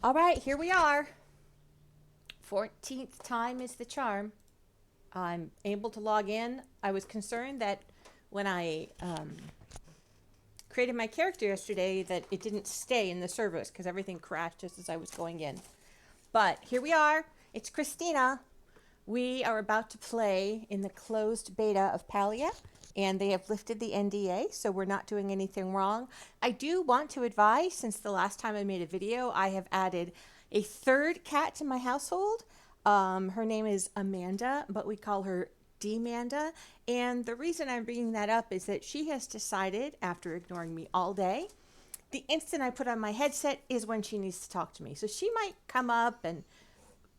All right, here we are. 14th time is the charm. I'm able to log in. I was concerned that when I created my character yesterday that it didn't stay in the service because everything crashed just as I was going in. But here we are. It's Christina. We are about to play in the closed beta of Palia, and they have lifted the NDA, so we're not doing anything wrong. I do want to advise, since the last time I made a video, I have added a third cat to my household. Her name is Amanda, but we call her Demanda. And the reason I'm bringing that up is that she has decided, after ignoring me all day, the instant I put on my headset is when she needs to talk to me. So she might come up and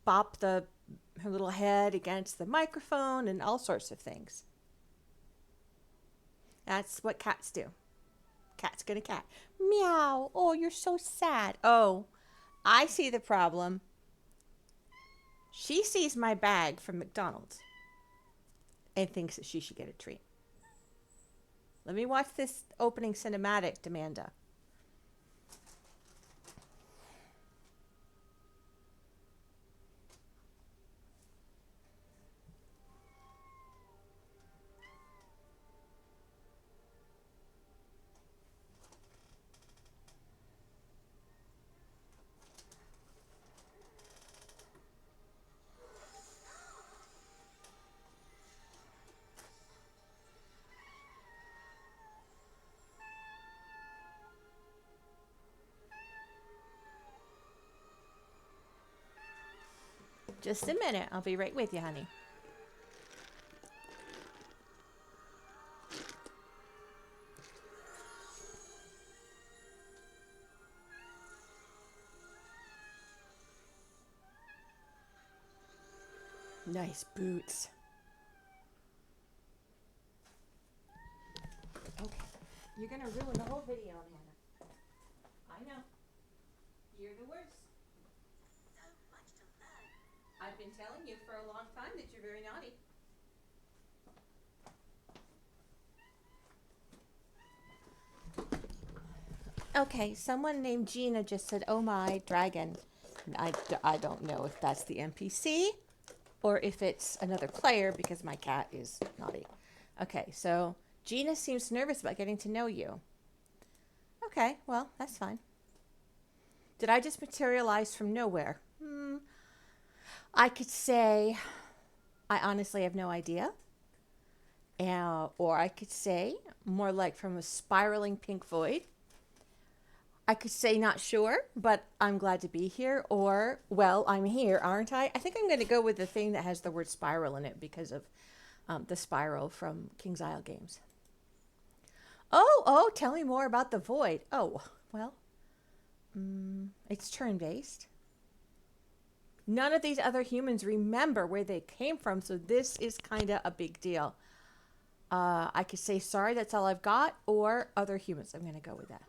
bop her little head against the microphone and all sorts of things. That's what cats do. Cat's gonna cat. Meow. Oh, you're so sad. Oh, I see the problem. She sees my bag from McDonald's and thinks that she should get a treat. Let me watch this opening cinematic, Demanda. Just a minute. I'll be right with you, honey. Nice boots. Okay. You're going to ruin the whole video, Amanda. I know. You're the worst. I've been telling you for a long time that you're very naughty. Okay, someone named Gina just said, "Oh my, dragon." I don't know if that's the NPC or if it's another player because my cat is naughty. Okay, so Gina seems nervous about getting to know you. Okay, well, that's fine. Did I just materialize from nowhere? I could say I honestly have no idea. Or I could say more like from a spiraling pink void. I could say not sure, but I'm glad to be here. Or, well, I'm here, aren't I? I think I'm going to go with the thing that has the word spiral in it because of the spiral from King's Isle games. Oh, tell me more about the void. Oh, well, it's turn based. None of these other humans remember where they came from, so this is kind of a big deal. I could say, sorry, that's all I've got, or other humans. I'm going to go with that.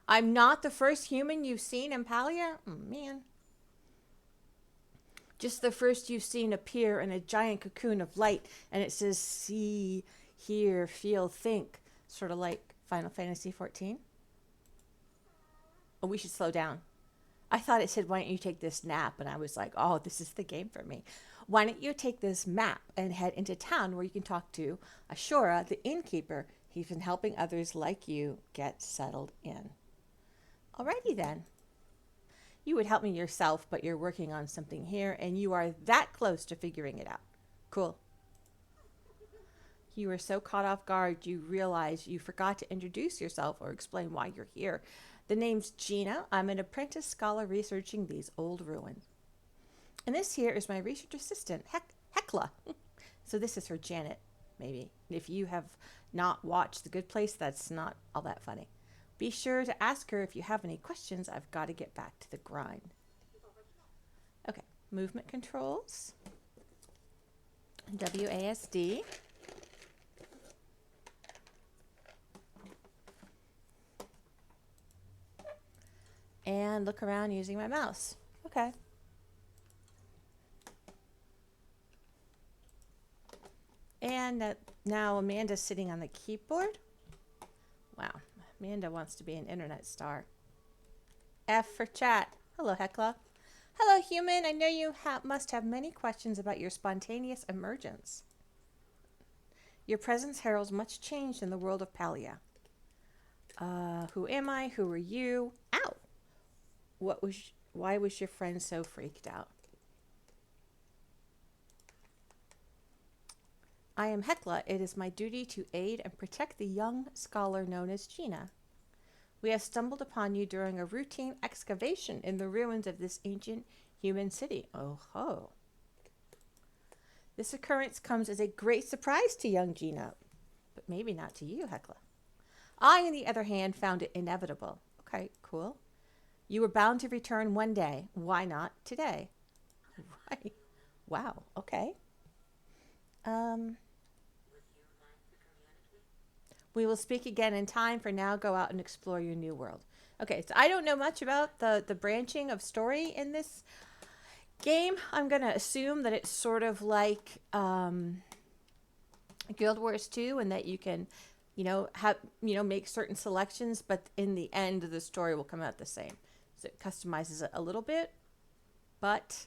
I'm not the first human you've seen in Palia? Oh, man. Just the first you've seen appear in a giant cocoon of light, and it says, see, hear, feel, think. Sort of like Final Fantasy 14. Oh, we should slow down. I thought it said, why don't you take this nap? And I was like, oh, this is the game for me. Why don't you take this map and head into town where you can talk to Ashura, the innkeeper. He's been helping others like you get settled in. Alrighty then. You would help me yourself, but you're working on something here, and you are that close to figuring it out. Cool. You were so caught off guard you realize you forgot to introduce yourself or explain why you're here. The name's Gina. I'm an apprentice scholar researching these old ruins. And this here is my research assistant, Hecla. So this is her Janet, maybe. If you have not watched The Good Place, that's not all that funny. Be sure to ask her if you have any questions. I've got to get back to the grind. Okay, movement controls. WASD. And look around using my mouse. Okay. And now Amanda's sitting on the keyboard. Wow, Amanda wants to be an internet star. F for chat. Hello, Hecla. Hello, human. I know you must have many questions about your spontaneous emergence. Your presence heralds much change in the world of Palia. Who am I? Who are you? Ow! Why was your friend so freaked out? I am Hecla. It is my duty to aid and protect the young scholar known as Gina. We have stumbled upon you during a routine excavation in the ruins of this ancient human city. Oh ho. This occurrence comes as a great surprise to young Gina, but maybe not to you, Hecla. I, on the other hand, found it inevitable. Okay, cool. You were bound to return one day. Why not today? Right. Wow, okay. Um, we will speak again in time. For now, go out and explore your new world. Okay, so I don't know much about the branching of story in this game. I'm going to assume that it's sort of like Guild Wars 2 and that you can, make certain selections, but in the end, the story will come out the same. So it customizes it a little bit, but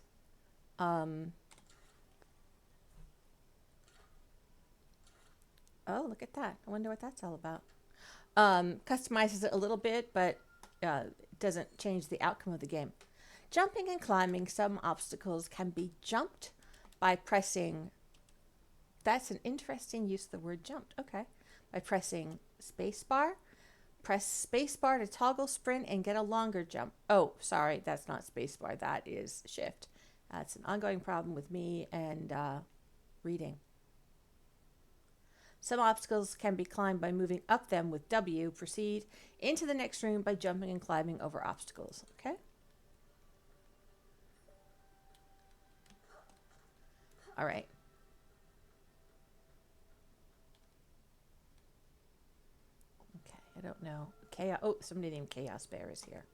oh, look at that. I wonder what that's all about. Customizes it a little bit, but doesn't change the outcome of the game. Jumping and climbing some obstacles can be jumped by pressing. That's an interesting use of the word jumped. Okay. By pressing spacebar. Press spacebar to toggle sprint and get a longer jump. Oh, sorry. That's not spacebar. That is shift. That's an ongoing problem with me and reading. Some obstacles can be climbed by moving up them with W. Proceed into the next room by jumping and climbing over obstacles. Okay? All right. Okay, I don't know. Chaos. Oh, somebody named Chaos Bear is here.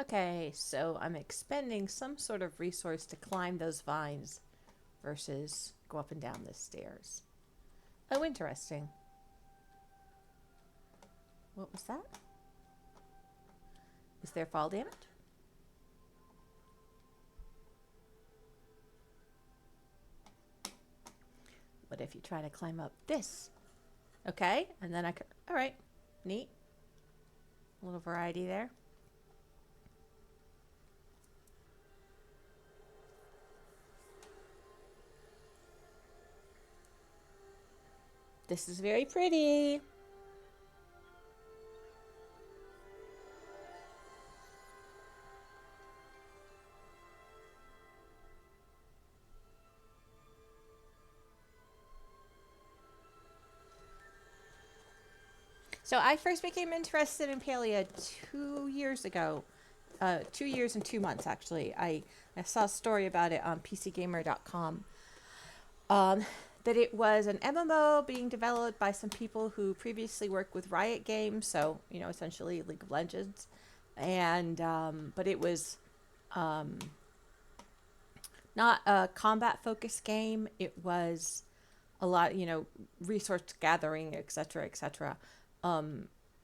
Okay, so I'm expending some sort of resource to climb those vines versus go up and down the stairs. Oh, interesting. What was that? Is there fall damage? What if you try to climb up this? Okay, and then I could, all right, neat. A little variety there. This is very pretty. So I first became interested in Palia 2 years ago. 2 years and 2 months, actually. I saw a story about it on PCGamer.com. That it was an MMO being developed by some people who previously worked with Riot Games, so essentially League of Legends, and but it was not a combat-focused game. It was a lot, resource gathering, etc., etc.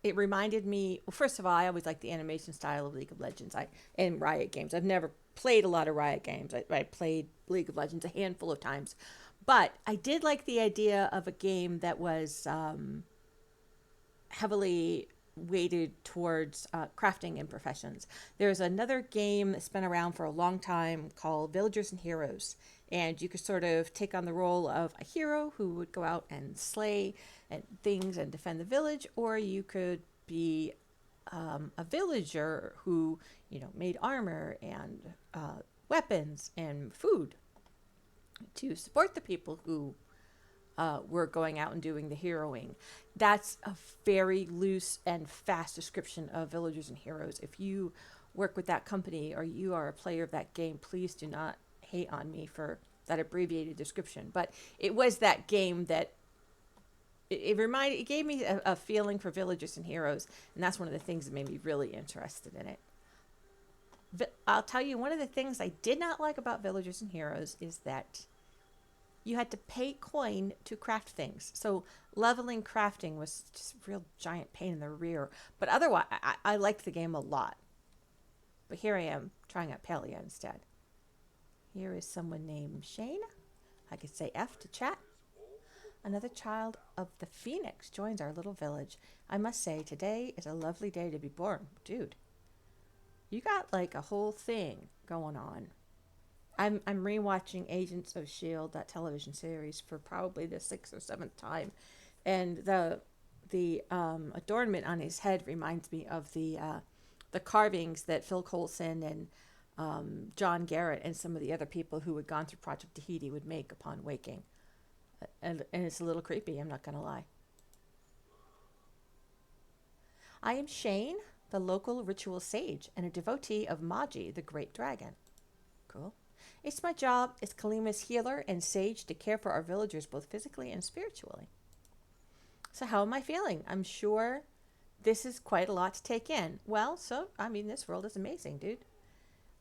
It reminded me. Well, first of all, I always liked the animation style of League of Legends. In Riot Games. I've never played a lot of Riot Games. I played League of Legends a handful of times. But I did like the idea of a game that was heavily weighted towards crafting and professions. There's another game that's been around for a long time called Villagers and Heroes. And you could sort of take on the role of a hero who would go out and slay and things and defend the village, or you could be a villager who, made armor and weapons and food to support the people who were going out and doing the heroing. That's a very loose and fast description of Villagers and Heroes. If you work with that company or you are a player of that game, please do not hate on me for that abbreviated description. But it was that game that It gave me a feeling for villagers and heroes, and that's one of the things that made me really interested in it. I'll tell you, one of the things I did not like about villagers and heroes is that you had to pay coin to craft things. So leveling crafting was just a real giant pain in the rear. But otherwise, I liked the game a lot. But here I am trying out Palia instead. Here is someone named Shane. I could say F to chat. Another child of the Phoenix joins our little village. I must say, today is a lovely day to be born. Dude, you got like a whole thing going on. I'm rewatching Agents of S.H.I.E.L.D., that television series, for probably the sixth or seventh time. And the adornment on his head reminds me of the carvings that Phil Coulson and John Garrett and some of the other people who had gone through Project Tahiti would make upon waking. And it's a little creepy, I'm not going to lie. I am Shane, the local ritual sage, and a devotee of Maji, the great dragon. Cool. It's my job as Kalima's healer and sage to care for our villagers both physically and spiritually. So how am I feeling? I'm sure this is quite a lot to take in. Well, this world is amazing, dude.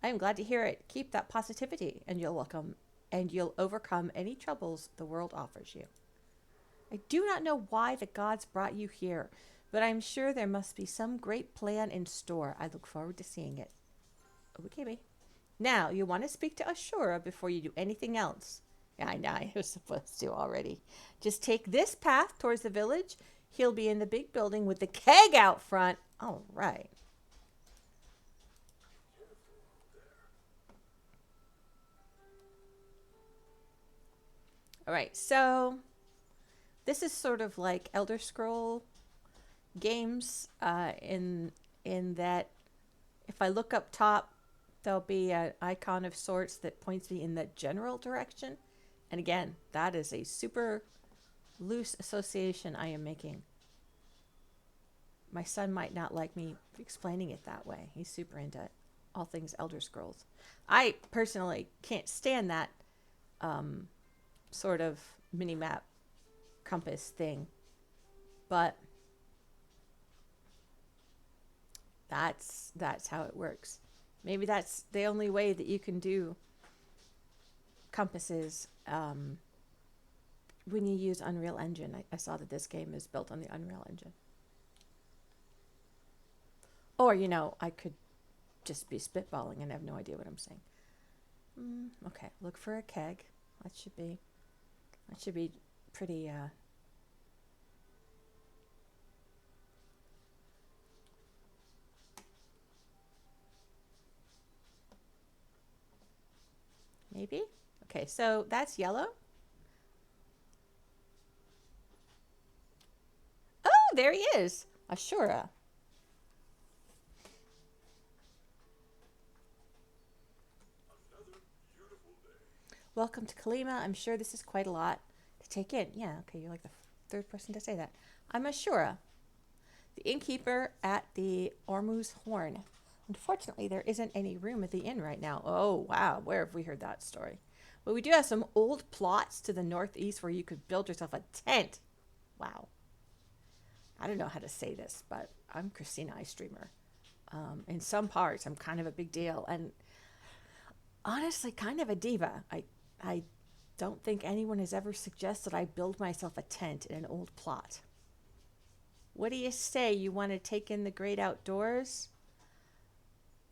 I am glad to hear it. Keep that positivity and you'll overcome any troubles the world offers you. I do not know why the gods brought you here, but I'm sure there must be some great plan in store. I look forward to seeing it. Okay. Now, you want to speak to Ashura before you do anything else. Yeah, I know, I was supposed to already. Just take this path towards the village. He'll be in the big building with the keg out front. All right. All right, so this is sort of like Elder Scroll games in that if I look up top, there'll be an icon of sorts that points me in the general direction. And again, that is a super loose association I am making. My son might not like me explaining it that way. He's super into all things Elder Scrolls. I personally can't stand that sort of mini map compass thing, but that's how it works. Maybe that's the only way that you can do compasses when you use Unreal Engine. I saw that this game is built on the Unreal Engine. Or, I could just be spitballing and have no idea what I'm saying. Okay, look for a keg. That should be pretty maybe. Okay, so that's yellow. Oh, there he is. Ashura. Welcome to Kalima. I'm sure this is quite a lot to take in. Yeah, okay, you're like the third person to say that. I'm Ashura, the innkeeper at the Ormuz Horn. Unfortunately, there isn't any room at the inn right now. Oh, wow. Where have we heard that story? But we do have some old plots to the northeast where you could build yourself a tent. Wow. I don't know how to say this, but I'm Christina, I streamer. In some parts, I'm kind of a big deal. And honestly, kind of a diva. I don't think anyone has ever suggested I build myself a tent in an old plot. What do you say? You want to take in the great outdoors?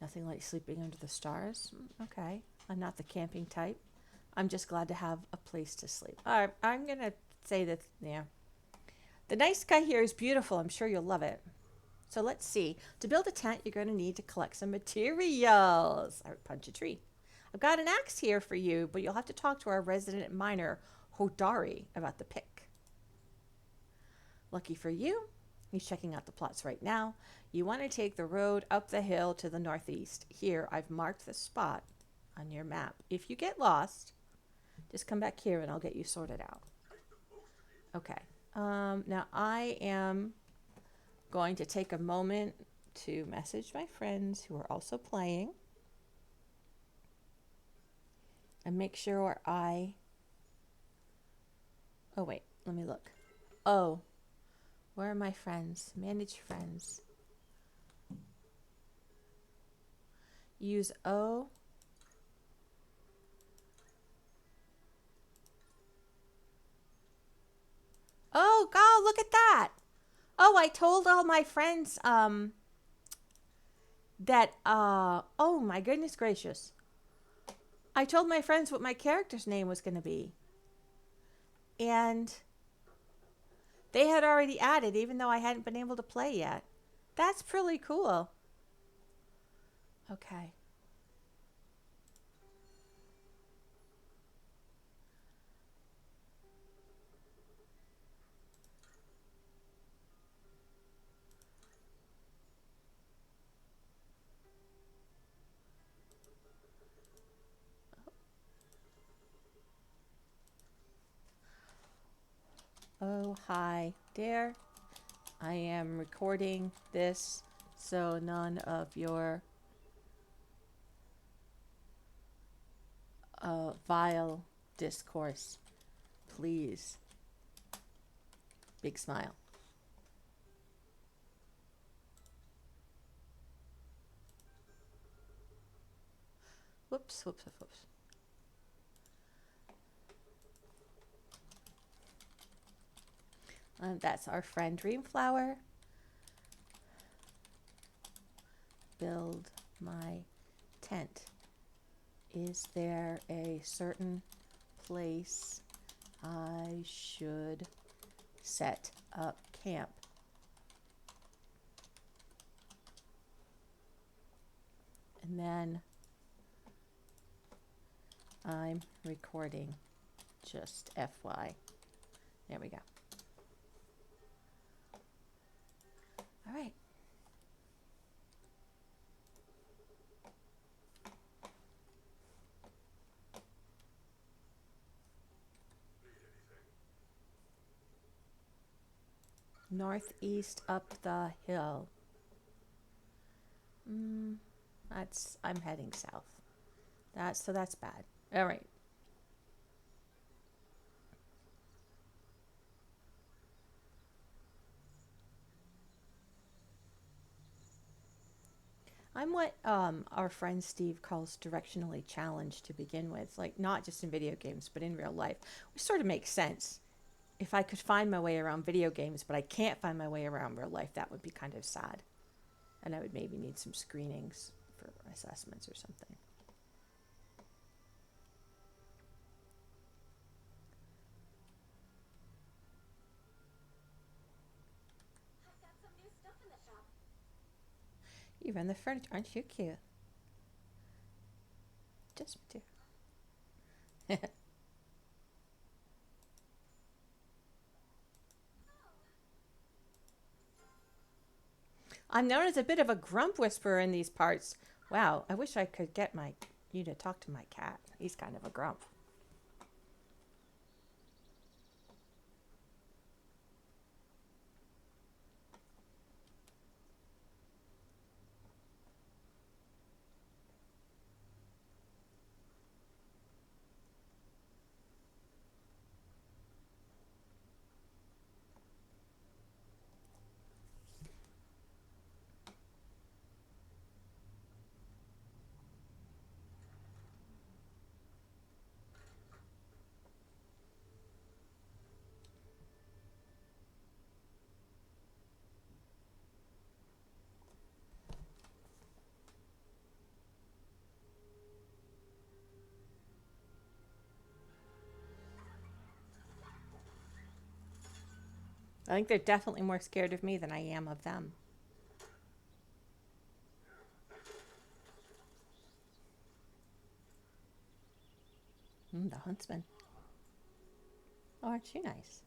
Nothing like sleeping under the stars? Okay. I'm not the camping type. I'm just glad to have a place to sleep. All right, I'm going to say that, yeah. The night sky here is beautiful. I'm sure you'll love it. So let's see. To build a tent, you're going to need to collect some materials. All right, punch a tree. I've got an axe here for you, but you'll have to talk to our resident miner, Hodari, about the pick. Lucky for you, he's checking out the plots right now. You want to take the road up the hill to the northeast. Here, I've marked the spot on your map. If you get lost, just come back here and I'll get you sorted out. Okay. Now I am going to take a moment to message my friends who are also playing and make sure oh wait, let me look. O. Where are my friends? Manage friends. Use O. Oh, God, look at that. Oh, I told all my friends that oh my goodness gracious. I told my friends what my character's name was going to be. And they had already added even though I hadn't been able to play yet. That's pretty cool. Okay. Oh, hi there. I am recording this so none of your vile discourse, please. Big smile. Whoops, whoops, whoops, whoops. That's our friend Dreamflower. Build my tent. Is there a certain place I should set up camp? And then I'm recording, just FY. There we go. All right. Northeast up the hill. I'm heading south. That's bad. All right. I'm what our friend Steve calls directionally challenged to begin with, like not just in video games, but in real life, which sort of makes sense. If I could find my way around video games, but I can't find my way around real life, that would be kind of sad. And I would maybe need some screenings for assessments or something. I've got some new stuff in the shop. You run the furniture, aren't you cute? Just do. I'm known as a bit of a grump whisperer in these parts. Wow, I wish I could get you to talk to my cat. He's kind of a grump. I think they're definitely more scared of me than I am of them. The huntsman. Oh, aren't you nice?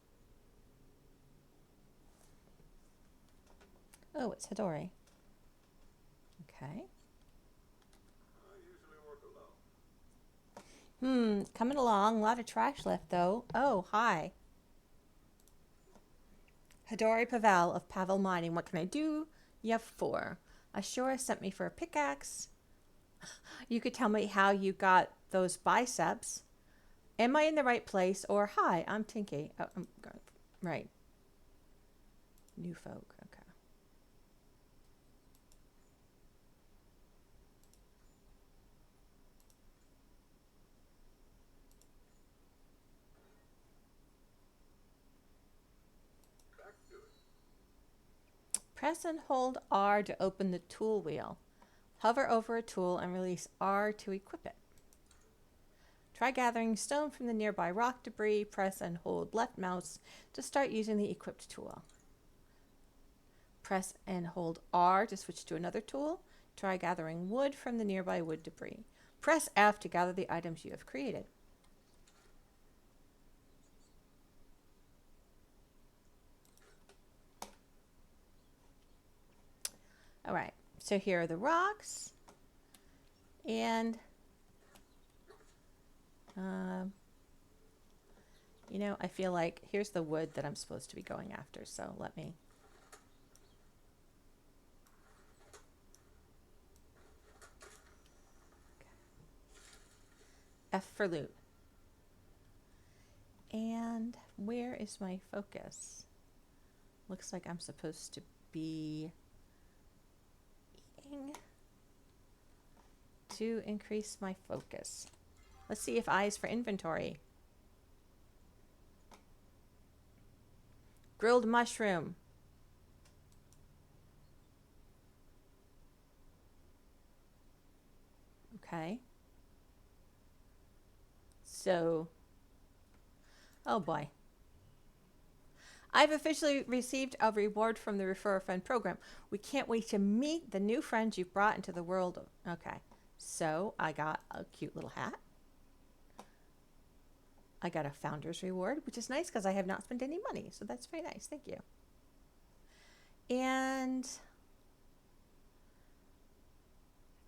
Oh, it's Hidori. Okay. Coming along. A lot of trash left, though. Oh, hi. Hidori Pavel of Pavel Mining. What can I do? You have 4. Ashura sent me for a pickaxe. You could tell me how you got those biceps. Am I in the right place? Or, hi, I'm Tinky. Oh, right. New folk. Okay. Press and hold R to open the tool wheel. Hover over a tool and release R to equip it. Try gathering stone from the nearby rock debris. Press and hold left mouse to start using the equipped tool. Press and hold R to switch to another tool. Try gathering wood from the nearby wood debris. Press F to gather the items you have created. All right, so here are the rocks. And, you know, I feel like here's the wood that I'm supposed to be going after. So let me. F for loot. And where is my focus? Looks like I'm supposed to be eating to increase my focus. Let's see if I is for inventory. Grilled mushroom. Okay. So, oh boy. I've officially received a reward from the Refer a Friend program. We can't wait to meet the new friends you've brought into the world. Okay. So I got a cute little hat. I got a founder's reward, which is nice because I have not spent any money. So that's very nice. Thank you. And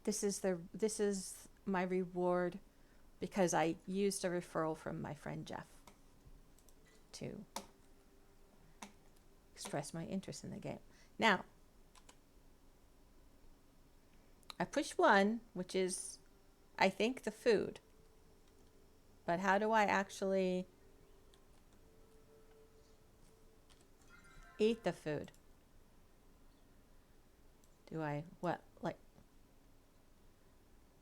this is my reward because I used a referral from my friend Jeff to express my interest in the game. Now, I push 1, which is, I think, the food. But how do I actually eat the food? Do I, what, like,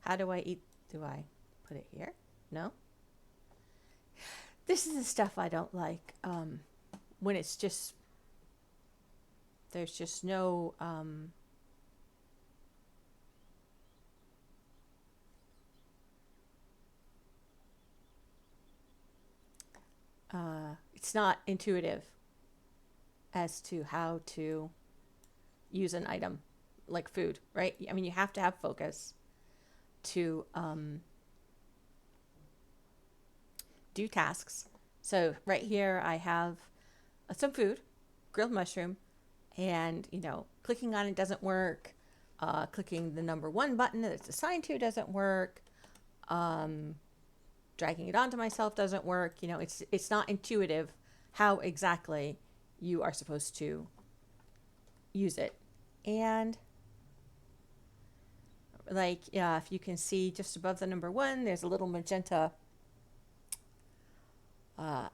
how do I eat? Do I put it here? No? This is the stuff I don't like. When it's just, there's just no, it's not intuitive as to how to use an item like food, right? I mean, you have to have focus to do tasks. So right here I have some food, grilled mushroom, and, you know, clicking on it doesn't work. Clicking the number 1 button that it's assigned to doesn't work. Dragging it onto myself doesn't work. You know, it's not intuitive how exactly you are supposed to use it. And like, yeah, if you can see just above the number 1, there's a little magenta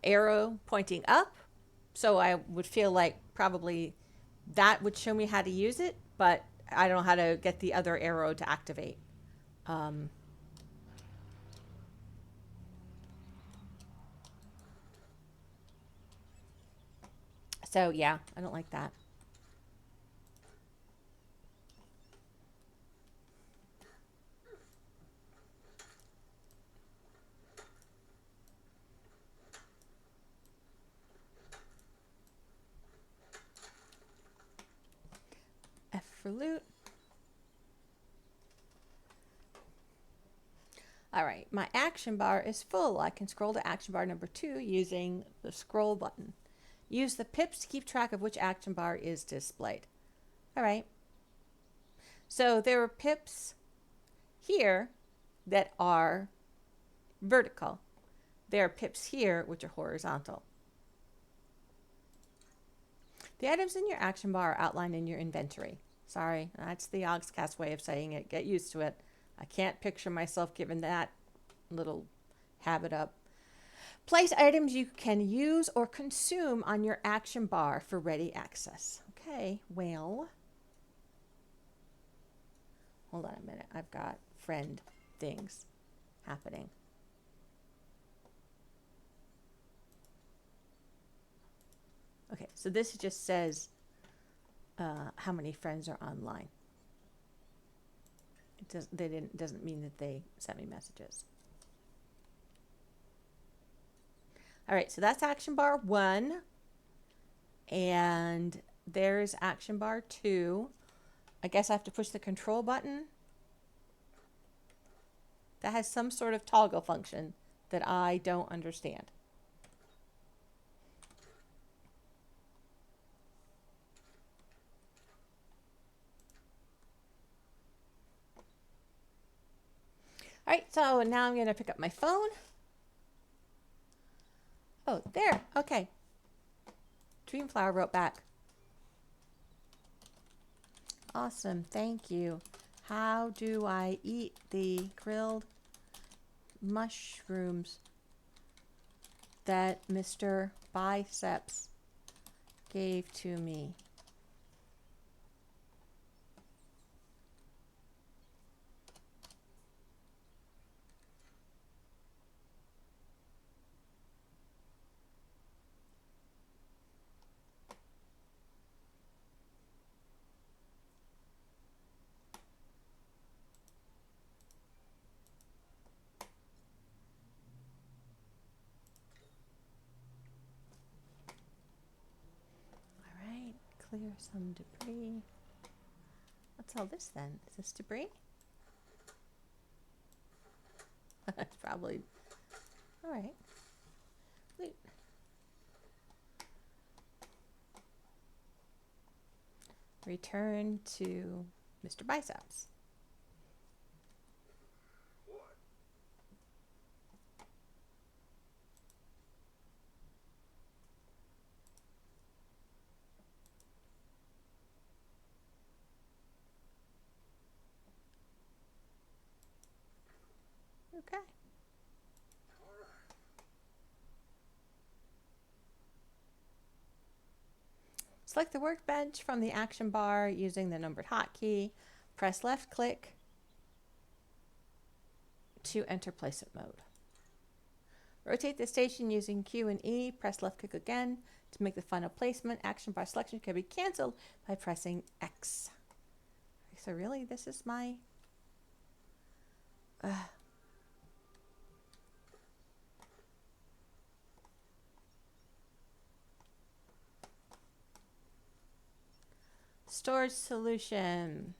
arrow pointing up. So I would feel like probably that would show me how to use it, but I don't know how to get the other arrow to activate. So yeah, I don't like that. F for loot. All right, my action bar is full. I can scroll to action bar number 2 using the scroll button. Use the pips to keep track of which action bar is displayed. All right. So there are pips here that are vertical. There are pips here which are horizontal. The items in your action bar are outlined in your inventory. Sorry, that's the Oxcast way of saying it. Get used to it. I can't picture myself giving that little habit up. Place items you can use or consume on your action bar for ready access. Okay, well, hold on a minute. I've got friend things happening. Okay, so this just says how many friends are online. It doesn't mean that they sent me messages. All right, so that's action bar 1. And there's action bar 2. I guess I have to push the control button. That has some sort of toggle function that I don't understand. All right, so now I'm going to pick up my phone. Oh, there. Okay. Dreamflower wrote back. Awesome. Thank you. How do I eat the grilled mushrooms that Mr. Biceps gave to me? All right, clear some debris. What's all this then? Is this debris? It's probably, all right. Loot. Return to Mr. Biceps. Okay. Select the workbench from the action bar using the numbered hotkey. Press left click to enter placement mode. Rotate the station using Q and E. Press left click again to make the final placement. Action bar selection can be canceled by pressing X. So really, this is my... storage solution.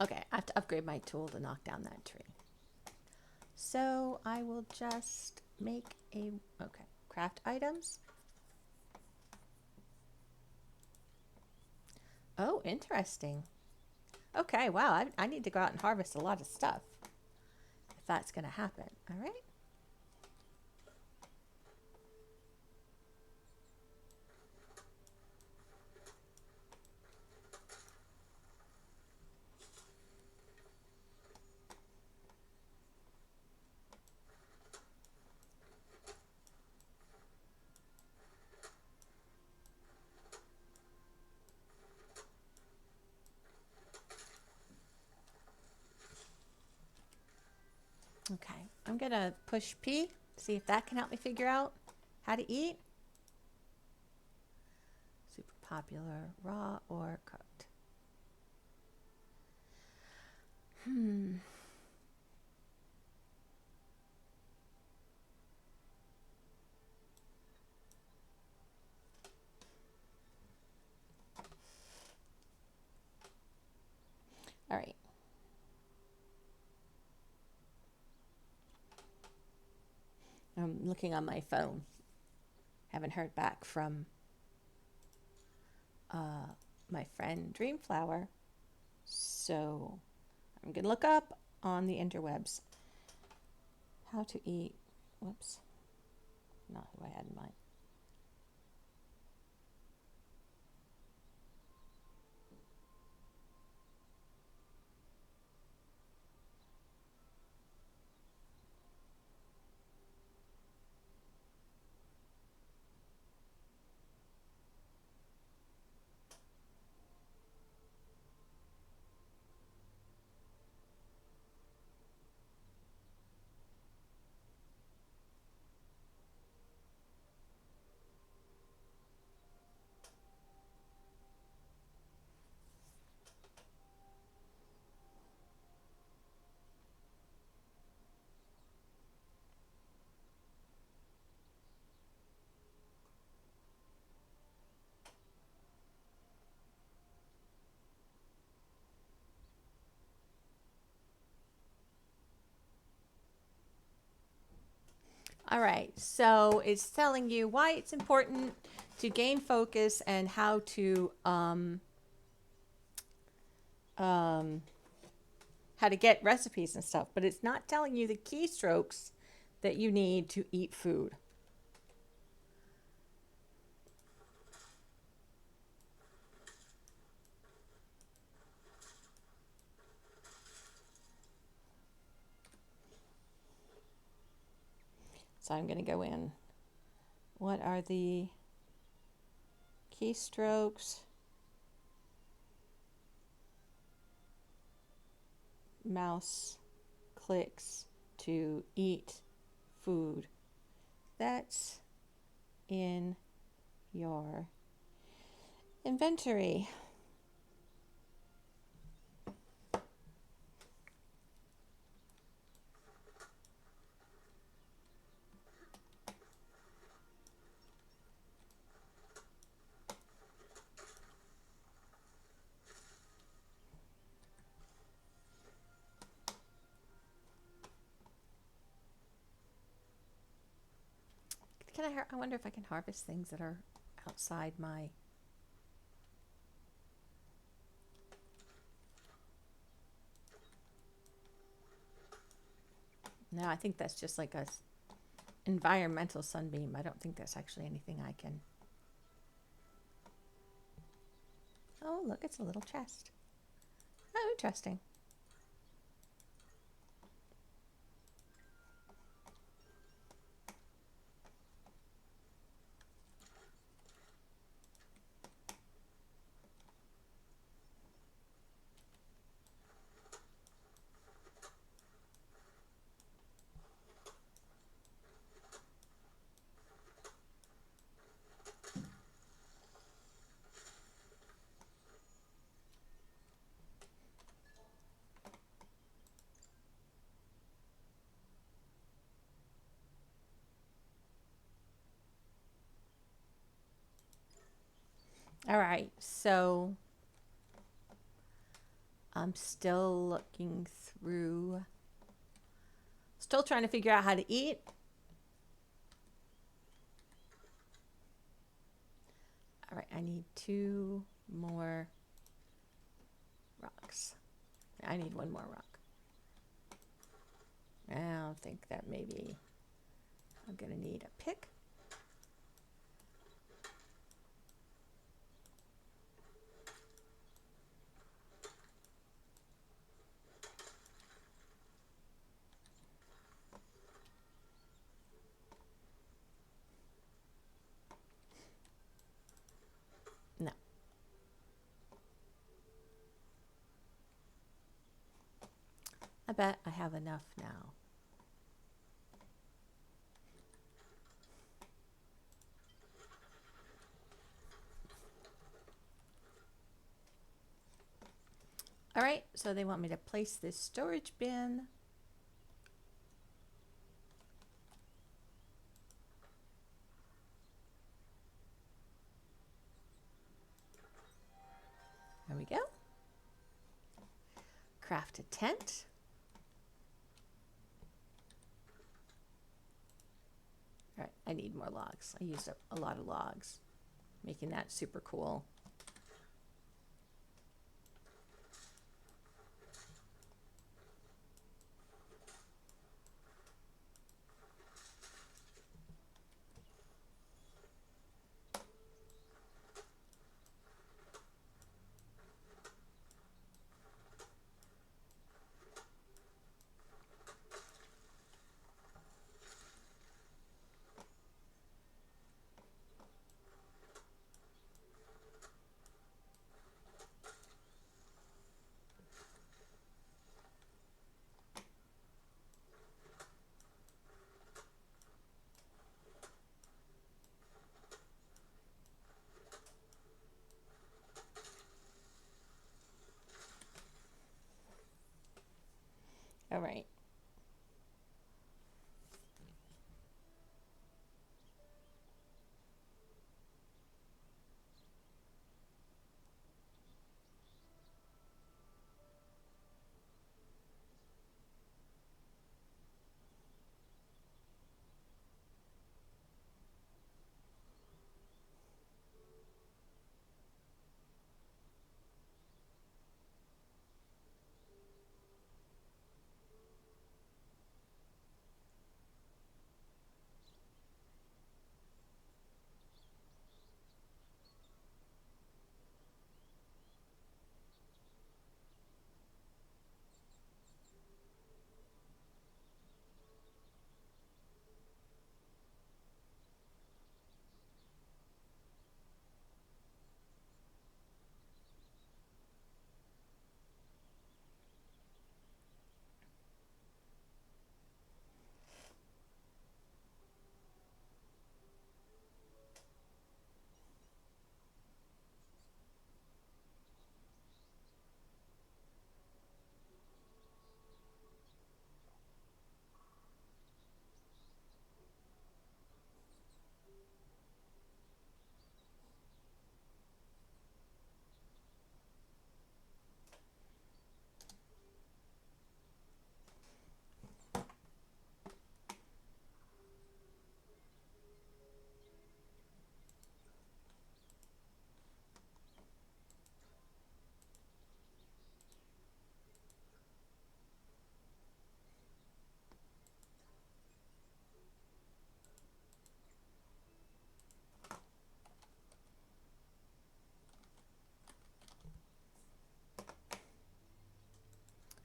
Okay, I have to upgrade my tool to knock down that tree. So I will just make a, okay, craft items. Oh, interesting. Okay, wow, I need to go out and harvest a lot of stuff if that's going to happen. All right. Okay, I'm going to push P, see if that can help me figure out how to eat. Super popular, raw or cooked. All right. I'm looking on my phone. Haven't heard back from my friend Dreamflower. So I'm going to look up on the interwebs how to eat. Whoops. Not who I had in mind. All right, so it's telling you why it's important to gain focus and how to get recipes and stuff, but it's not telling you the keystrokes that you need to eat food. So I'm going to go in. What are the keystrokes? Mouse clicks to eat food. That's in your inventory. I wonder if I can harvest things that are outside my... No, I think that's just like a environmental sunbeam. I don't think that's actually anything I can... Oh, look, it's a little chest. Oh, interesting. All right, so I'm still looking through, still trying to figure out how to eat. All right, I need 2 more rocks. I need 1 more rock. I don't think that maybe I'm gonna need a pick. No. I bet I have enough now. All right, so they want me to place this storage bin. There we go. Craft a tent. All right, I need more logs. I used up a lot of logs, making that super cool. All right.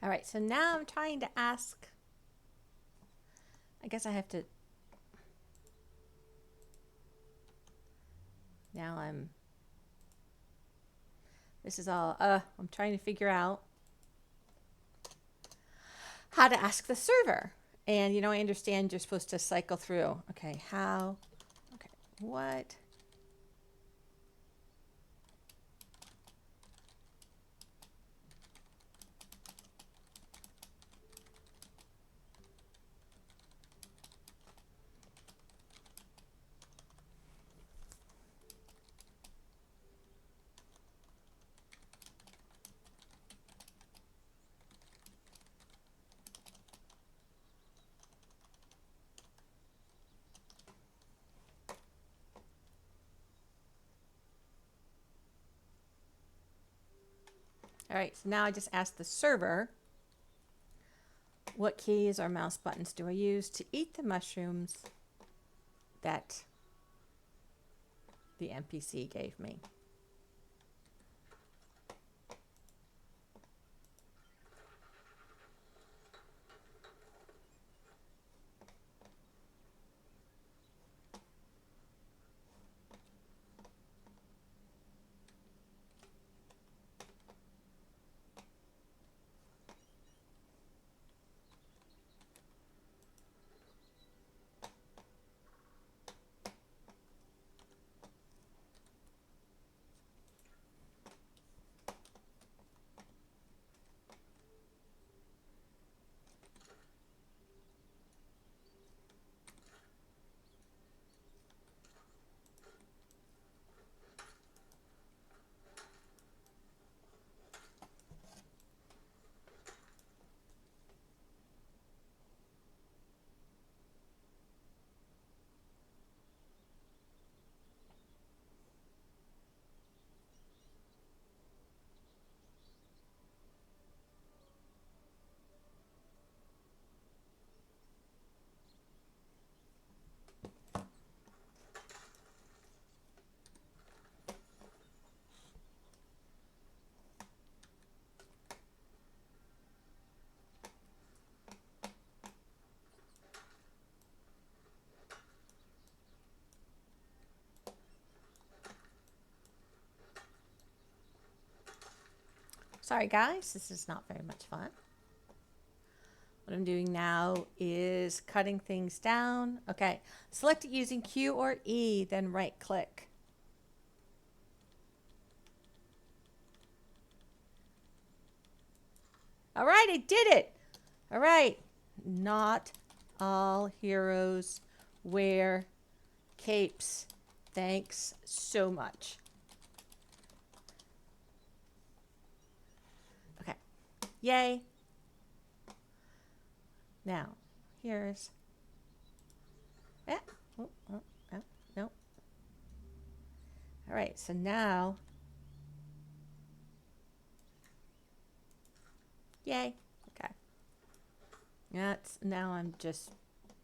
All right, so now I'm trying to ask, I guess I have to, this is all, I'm trying to figure out how to ask the server. And, I understand you're supposed to cycle through. Okay, how, okay, what? All right, so now I just asked the server, what keys or mouse buttons do I use to eat the mushrooms that the NPC gave me? Sorry guys, this is not very much fun. What I'm doing now is cutting things down. Okay, select it using Q or E, then right click. All right, I did it. All right, not all heroes wear capes. Thanks so much. Okay, yay. Now, here's, oh, oh, oh, no. All right, so now, yay. Okay. Now I'm just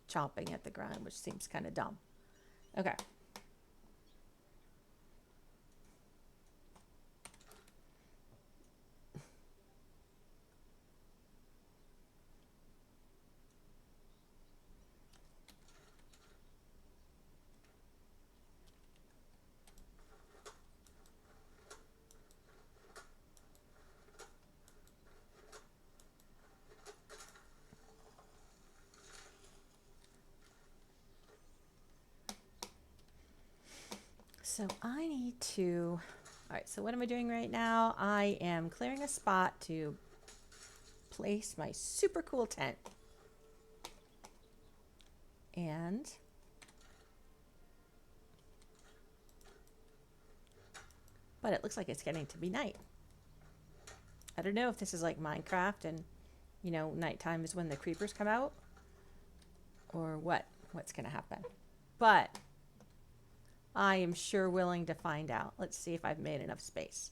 chopping at the ground, which seems kind of dumb. Okay. So I need to, all right, so what am I doing right now? I am clearing a spot to place my super cool tent. And but it looks like it's getting to be night. I don't know if this is like Minecraft and, you know, nighttime is when the creepers come out or what's going to happen. But I am sure willing to find out. Let's see if I've made enough space.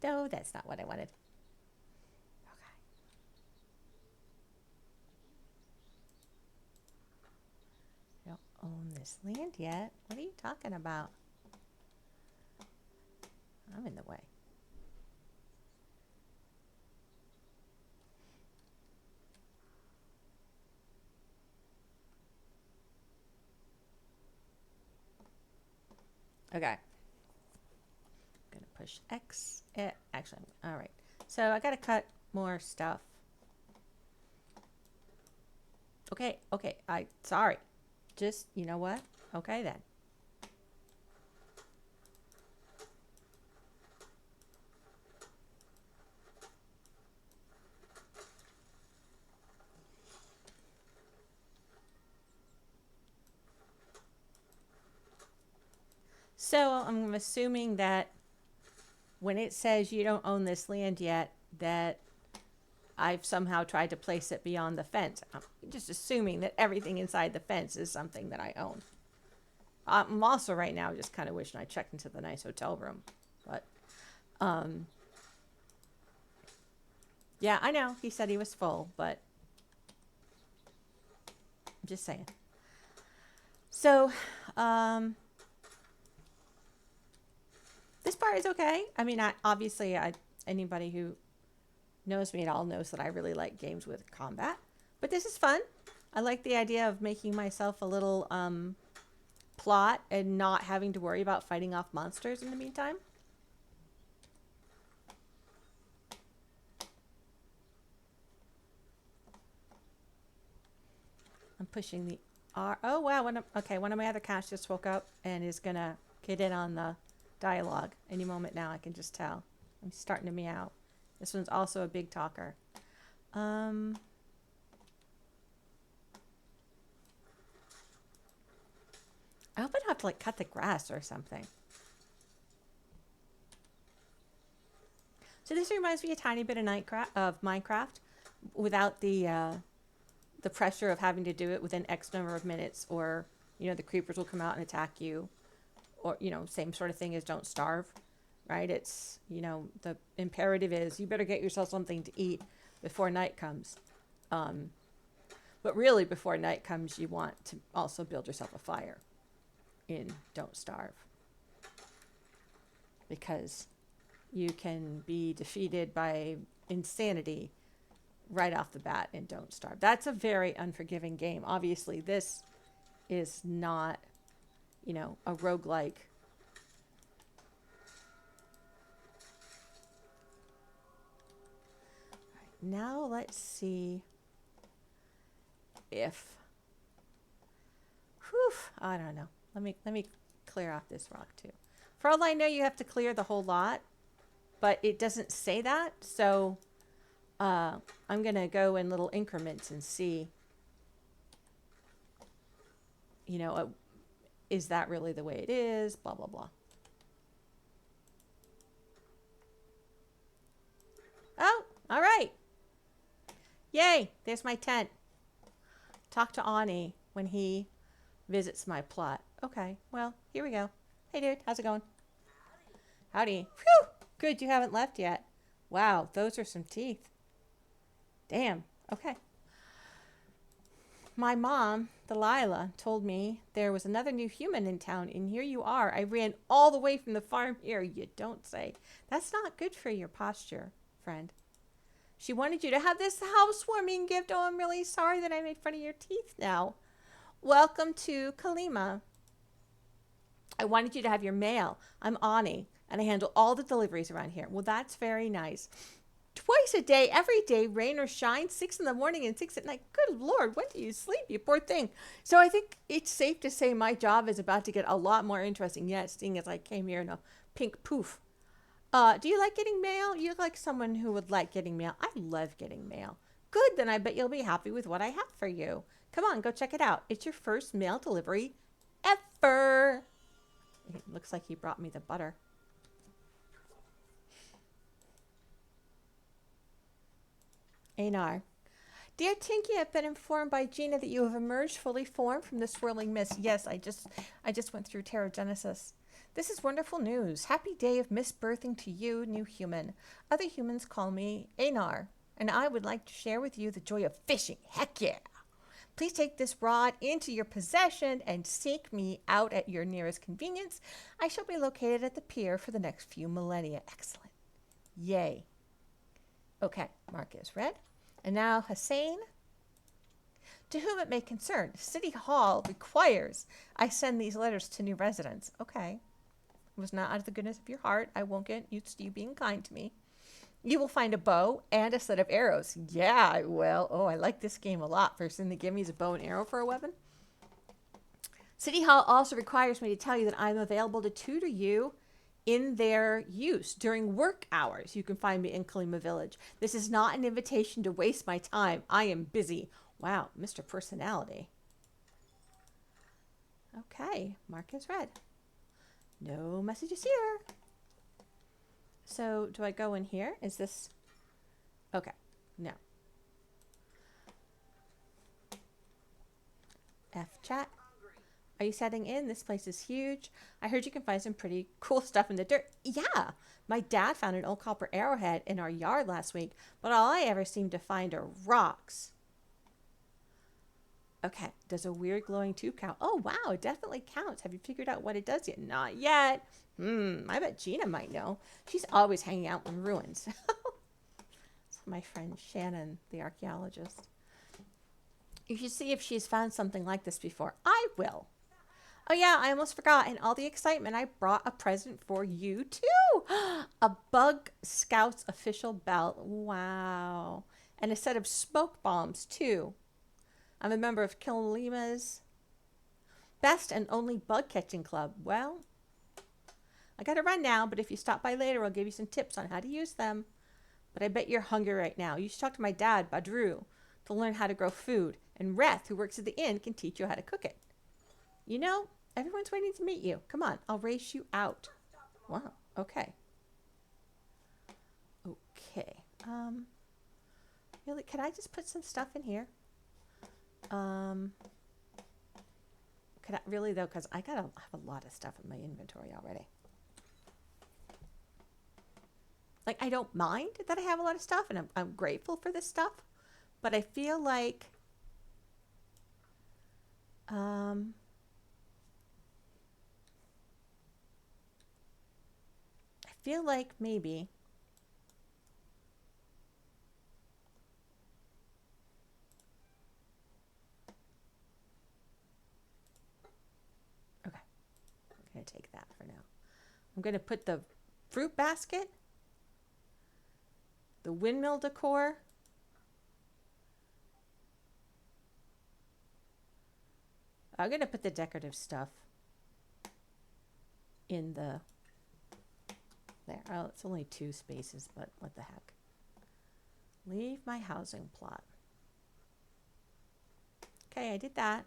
No, that's not what I wanted. Okay. I don't own this land yet. What are you talking about? I'm in the way. Okay. I'm gonna push X. Actually, all right. So I gotta cut more stuff. Okay, sorry. Just, you know what? Okay then. So I'm assuming that when it says you don't own this land yet, that I've somehow tried to place it beyond the fence. I'm just assuming that everything inside the fence is something that I own. I'm also right now just kind of wishing I checked into the nice hotel room. But, yeah, I know. He said he was full, but I'm just saying. So, this part is okay. I mean, anybody who knows me at all knows that I really like games with combat. But this is fun. I like the idea of making myself a little plot and not having to worry about fighting off monsters in the meantime. I'm pushing the R. Oh, wow. One of my other cats just woke up and is going to get in on the dialogue any moment now. I can just tell. I'm starting to meow. This one's also a big talker. I hope I don't have to like cut the grass or something. So this reminds me a tiny bit of Minecraft without the pressure of having to do it within X number of minutes, or, you know, the creepers will come out and attack you, or, you know, same sort of thing as don't starve, right? It's, you know, the imperative is you better get yourself something to eat before night comes. But really before night comes, you want to also build yourself a fire in Don't Starve, because you can be defeated by insanity right off the bat and don't starve. That's a very unforgiving game. Obviously, this is not, you know, a roguelike. Now let's see if, whew, I don't know. Let me clear off this rock too. For all I know, you have to clear the whole lot, but it doesn't say that. So I'm gonna go in little increments and see, you know, is that really the way it is? Blah blah blah. Oh, all right. Yay! There's my tent. Talk to Ani when he visits my plot. Okay, well, here we go. Hey, dude, how's it going? Howdy. Phew! Good, you haven't left yet. Wow, those are some teeth. Damn. Okay. My mom, Delilah, told me there was another new human in town, and here you are. I ran all the way from the farm here, you don't say. That's not good for your posture, friend. She wanted you to have this housewarming gift. Oh, I'm really sorry that I made fun of your teeth now. Welcome to Kalima. I wanted you to have your mail. I'm Ani, and I handle all the deliveries around here. Well, that's very nice. Twice a day, every day, rain or shine, 6 in the morning and 6 at night. Good Lord, when do you sleep, you poor thing? So I think it's safe to say my job is about to get a lot more interesting yet, seeing as I came here in a pink poof. Do you like getting mail? You look like someone who would like getting mail. I love getting mail. Good, then I bet you'll be happy with what I have for you. Come on, go check it out. It's your first mail delivery ever. It looks like he brought me the butter. Einar. Dear Tinky, I've been informed by Gina that you have emerged fully formed from the swirling mist. Yes, I just went through Pterogenesis. This is wonderful news. Happy day of misbirthing to you, new human. Other humans call me Einar, and I would like to share with you the joy of fishing. Heck yeah! Please take this rod into your possession and seek me out at your nearest convenience. I shall be located at the pier for the next few millennia. Excellent. Yay. Okay, mark is read. And now Hussein. To whom it may concern, City Hall requires I send these letters to new residents. Okay. It was not out of the goodness of your heart. I won't get used to you being kind to me. You will find a bow and a set of arrows. Yeah, I will. Oh, I like this game a lot. First thing they give me is a bow and arrow for a weapon. City Hall also requires me to tell you that I'm available to tutor you in their use during work hours. You can find me in Kalima Village. This is not an invitation to waste my time. I am busy. Wow, Mr. Personality. Okay, mark is read. No messages here. So do I go in here? Is this... Okay, no. F chat. Are you setting in? This place is huge. I heard you can find some pretty cool stuff in the dirt. Yeah, my dad found an old copper arrowhead in our yard last week, but all I ever seem to find are rocks. Okay, does a weird glowing tube count? Oh, wow, it definitely counts. Have you figured out what it does yet? Not yet. I bet Gina might know. She's always hanging out in ruins. It's my friend Shannon, the archaeologist. You should see if she's found something like this before. I will. Oh, yeah, I almost forgot. In all the excitement, I brought a present for you, too. A Bug Scouts official belt. Wow. And a set of smoke bombs, too. I'm a member of Kilima's best and only bug catching club. Well, I got to run now, but if you stop by later, I'll give you some tips on how to use them. But I bet you're hungry right now. You should talk to my dad, Badru, to learn how to grow food. And Reth, who works at the inn, can teach you how to cook it. You know, everyone's waiting to meet you. Come on, I'll race you out. Wow, okay. Okay. Really, can I just put some stuff in here? Could I, really though, because I have a lot of stuff in my inventory already. Like, I don't mind that I have a lot of stuff, and I'm grateful for this stuff, but I feel like maybe for now. I'm going to put the fruit basket, the windmill decor, I'm going to put the decorative stuff in the, there. Oh, it's only 2 spaces, but what the heck. Leave my housing plot. Okay, I did that.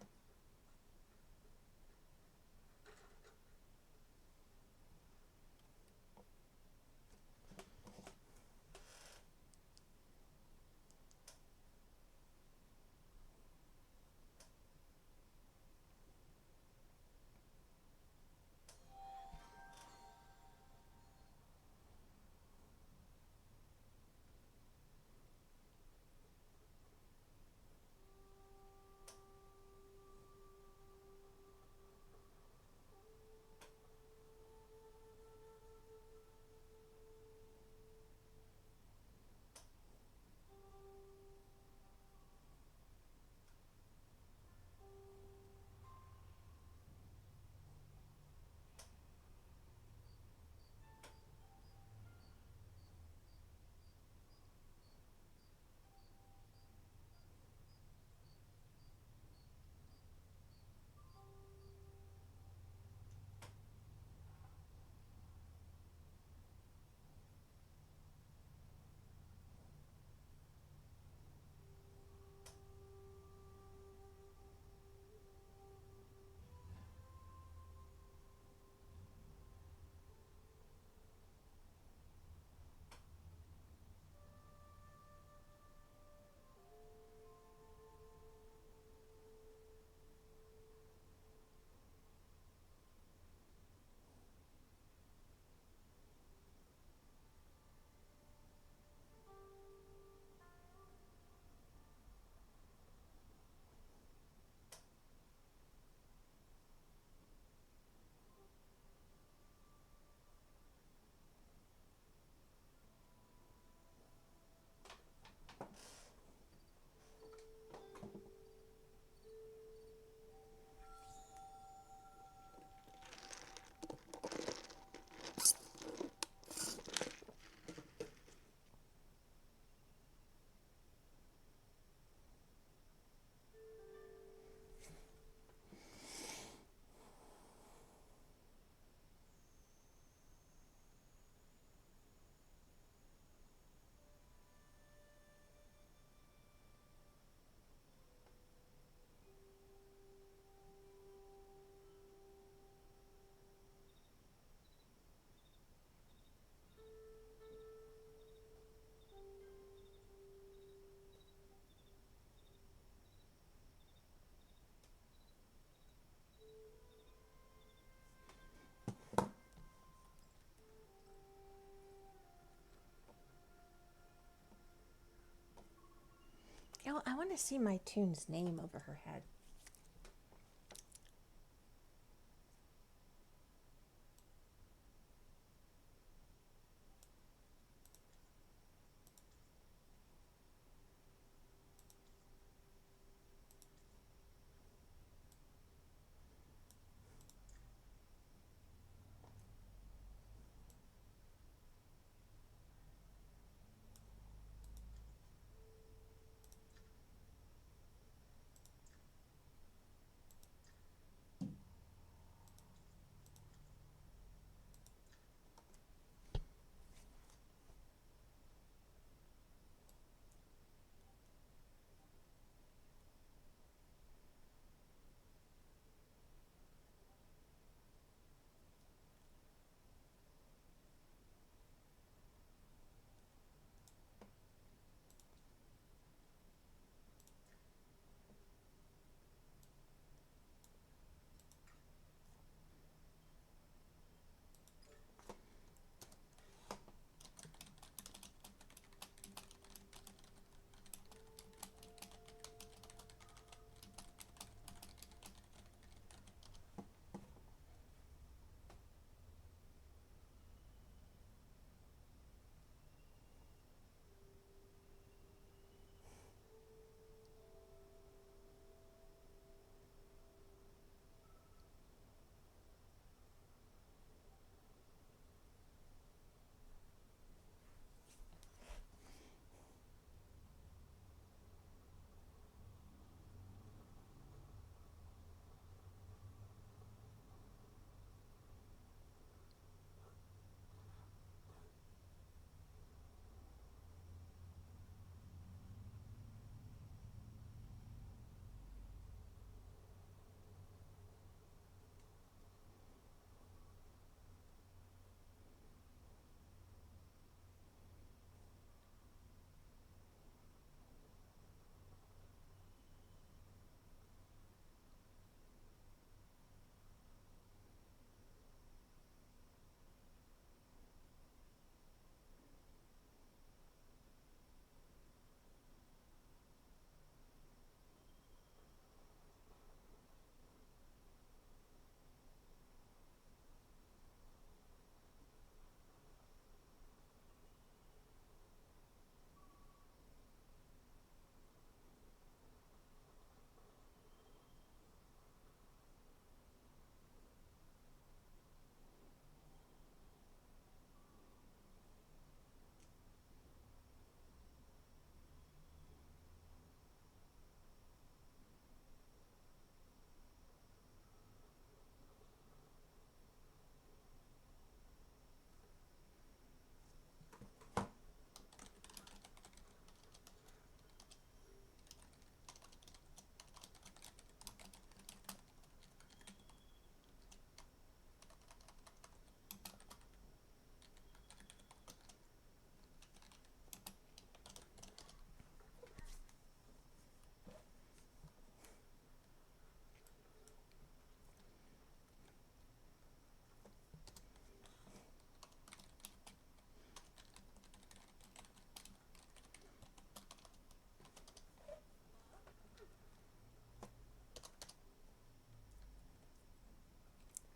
You know, I want to see my tune's name over her head.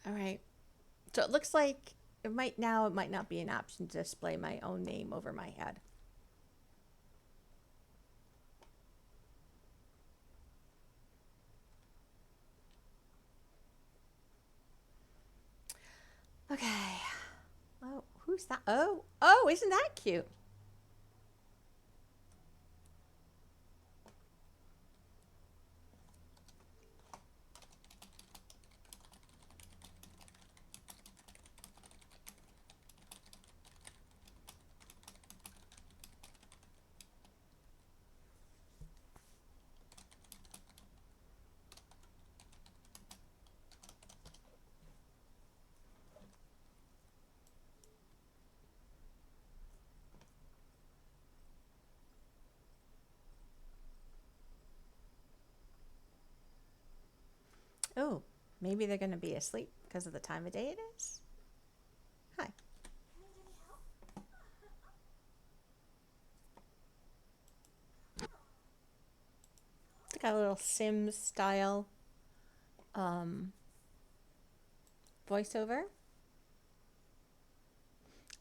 All right. So it looks like it might not be an option to display my own name over my head. Okay. Oh, who's that? Oh, isn't that cute? Oh, maybe they're going to be asleep because of the time of day it is. Hi. Need any help? It's got a little Sims style um, voiceover.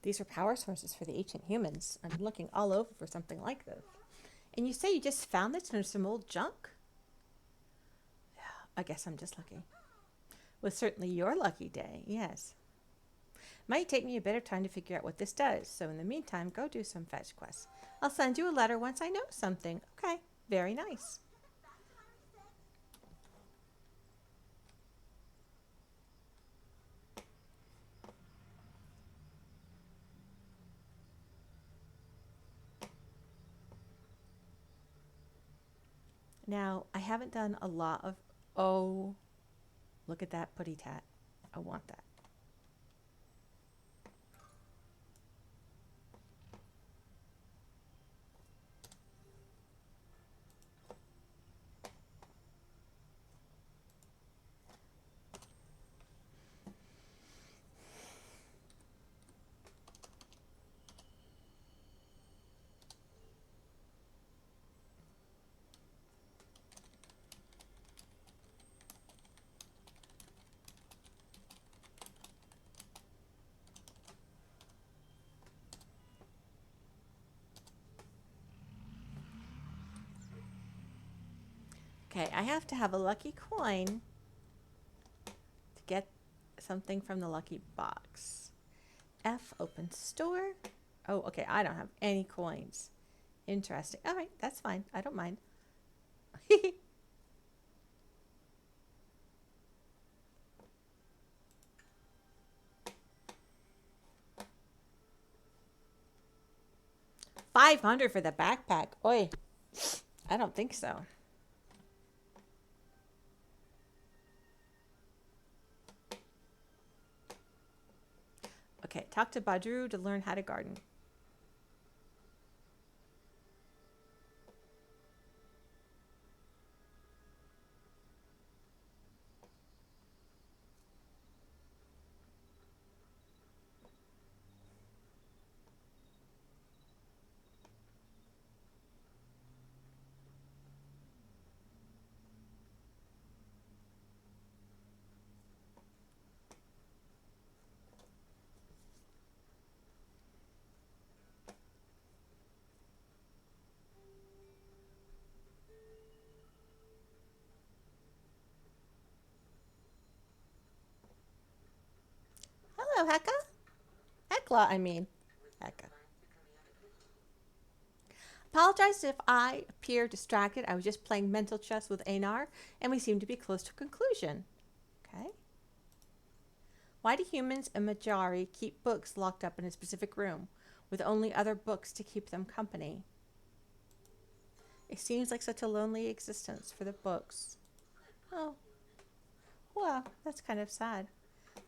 These are power sources for the ancient humans. I'm looking all over for something like this. And you say you just found this under some old junk? I guess I'm just lucky. Was certainly your lucky day, yes. Might take me a bit of time to figure out what this does, so in the meantime, go do some fetch quests. I'll send you a letter once I know something. Okay, very nice. Now, I haven't done a lot of... Oh, look at that putty tat. I want that. Okay, I have to have a lucky coin to get something from the lucky box. F, open store. Oh, okay, I don't have any coins. Interesting. All right, that's fine. I don't mind. $500 for the backpack. Oi, I don't think so. Okay, talk to Badru to learn how to garden. Hello, Heka. Hekla, I mean. Heka. Apologize if I appear distracted. I was just playing mental chess with Einar, and we seem to be close to conclusion. Okay. Why do humans and Majari keep books locked up in a specific room, with only other books to keep them company? It seems like such a lonely existence for the books. Oh, well, that's kind of sad.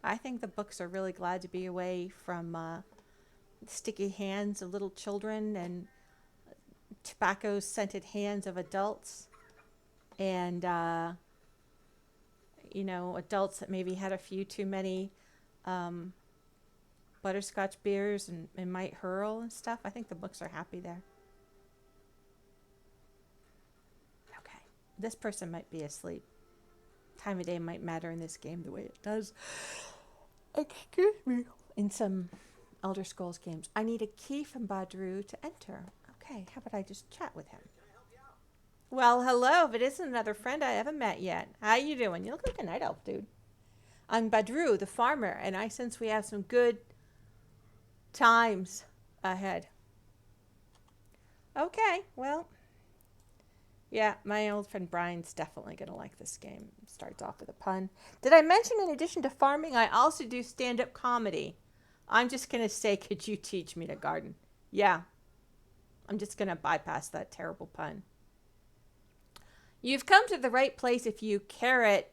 I think the books are really glad to be away from sticky hands of little children and tobacco scented hands of adults, and adults that maybe had a few too many um, butterscotch beers and might hurl and stuff. I think the books are happy there. Okay, this person might be asleep. time of day might matter in this game the way it does. Excuse me. In some Elder Scrolls games. I need a key from Badru to enter. Okay, how about I just chat with him? Well, hello. If it isn't another friend I haven't met yet. How you doing? You look like a night elf, dude. I'm Badru, the farmer, and I sense we have some good times ahead. Okay, well, yeah, my old friend Brian's definitely going to like this game. Starts off with a pun. Did I mention in addition to farming, I also do stand-up comedy? I'm just going to say, could you teach me to garden? Yeah, I'm just going to bypass that terrible pun. You've come to the right place if you care